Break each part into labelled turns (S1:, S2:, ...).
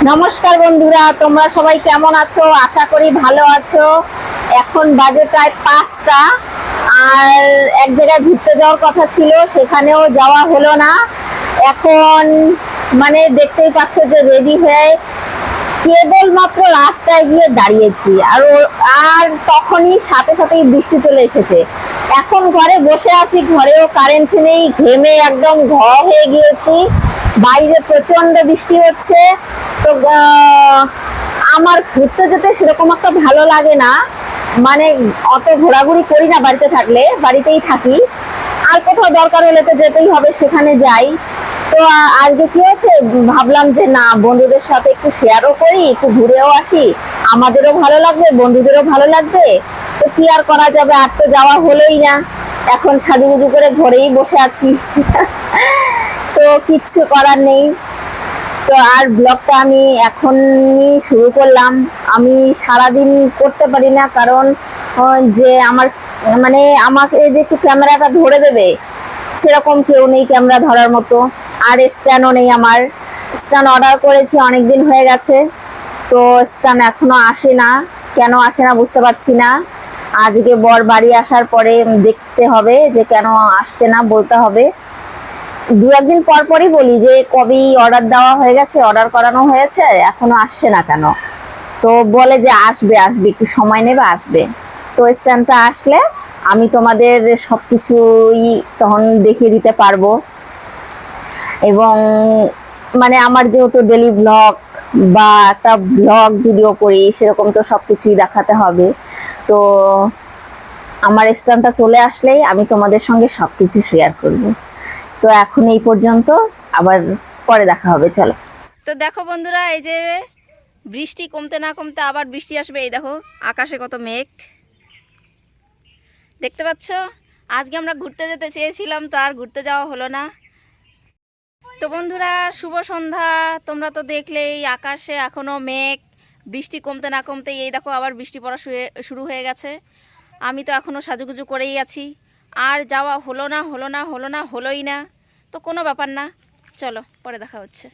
S1: নমস্কার বন্ধুরা, তোমরা সবাই কেমন আছো? আশা করি ভালো আছো। এখন বাজে প্রায় 5টা। আর এক জায়গায় ঘুরতে যাওয়ার কথা ছিল, সেখানেও যাওয়া হলো না। এখন মানে দেখতেই পাচ্ছ যে রেডি হয়ে কেবলমাত্র রাস্তায় গিয়ে দাঁড়িয়েছি, আর তখনই সাথে সাথেই বৃষ্টি চলে এসেছে। এখন ঘরে বসে আছি, ঘরেও কারেন্ট নেই, ঘেমে একদম ঘ হয়ে গিয়েছি। বাইরে প্রচন্ড বৃষ্টি হচ্ছে। তো আমার ঘুরতে যেতে সেরকম একটা ভালো লাগে না, মানে অত ঘোরাঘুরি করি না বাড়িতে থাকলে, বাড়িতেই থাকি। আর কোথাও দরকার হলে তো যেতেই হবে, সেখানে যাই। তো আজকে কি হয়েছে, ভাবলাম যে না, বন্ধুদের সাথে একটু শেয়ারও করি, একটু ঘুরেও আসি, আমাদেরও ভালো লাগবে, বন্ধুদেরও ভালো লাগবে। তো কি আর করা যাবে, আর তো যাওয়া হলোই না। এখন সাজুগুজু করে ঘরেই বসে আছি। তো কিচ্ছু করার নেই। তো আর ব্লগটা আমি এখনই শুরু করলাম। আমি সারাদিন করতে পারি না, কারণ যে আমার মানে আমাকে যে একটু ক্যামেরাটা ধরে দেবে সেরকম কেউ নেই ক্যামেরা ধরার মতো। আর স্ট্যান্ডও নেই আমার। স্ট্যান্ড অর্ডার করেছি, অনেক দিন হয়ে গেছে, তো স্ট্যান্ড এখনো আসে না। কেন আসে না বুঝতে পারছি না। আজকে বর বাড়ি আসার পরে দেখতে হবে যে কেন আসছে না, বলতে হবে। দু একদিন পর পরই বলি যে কবে অর্ডার দেওয়া হয়ে গেছে, অর্ডার করানো হয়েছে, এখনো আসছে না কেন। তো বলে যে আসবে আসবে, একটু সময় নেবে, আসবে। তো স্ট্যান্ডটা আসলে আমি তোমাদের সবকিছুই তখন দেখিয়ে দিতে পারবো। এবং মানে আমার যেহেতু ডেলি ব্লগ বা একটা ব্লগ ভিডিও করি, সেরকম তো সবকিছুই দেখাতে হবে। তো আমার স্ট্যান্ডটা চলে আসলেই আমি তোমাদের সঙ্গে সবকিছু শেয়ার করব। তো এখন এই পর্যন্ত, আবার পরে দেখা হবে, চলো।
S2: তো দেখো বন্ধুরা, এই যে বৃষ্টি কমতে না কমতে আবার বৃষ্টি আসবে। এই দেখো আকাশে কত মেঘ দেখতে পাচ্ছ। আজকে আমরা ঘুরতে যেতে চেয়েছিলাম, তো আর ঘুরতে যাওয়া হলো না। তো বন্ধুরা, শুভ সন্ধ্যা। তোমরা তো দেখলেই আকাশে এখনো মেঘ, বৃষ্টি কমতে না কমতে এই দেখো আবার বৃষ্টি পড়া শুরু হয়ে গেছে। আমি তো এখনো সাজুগুজু করেই আছি। আর যাওয়া হলোই না। তো কোনো ব্যাপার না, চলো পরে দেখা হচ্ছে।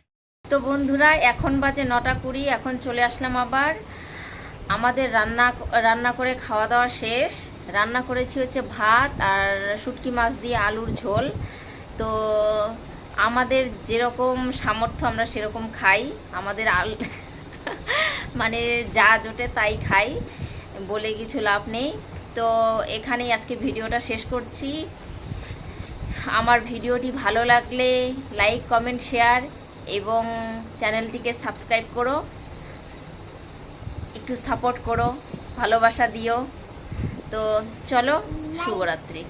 S2: তো বন্ধুরা, এখন বাজে 9টা 20। এখন চলে আসলাম আবার। আমাদের রান্না করে খাওয়া দাওয়া শেষ। রান্না করেছি হচ্ছে ভাত আর শুটকি মাছ দিয়ে আলুর ঝোল। তো আমাদের যেরকম সামর্থ্য আমরা সেরকম খাই। আমাদের মানে যা জোটে তাই খাই, বলে কিছু লাভ নেই। তো এখানেই আজকে ভিডিওটা শেষ করছি। আমার ভিডিওটি ভালো লাগলে লাইক, কমেন্ট, শেয়ার এবং চ্যানেলটিকে সাবস্ক্রাইব করো, একটু সাপোর্ট করো, ভালোবাসা দিও। তো চলো, শুভরাত্রি।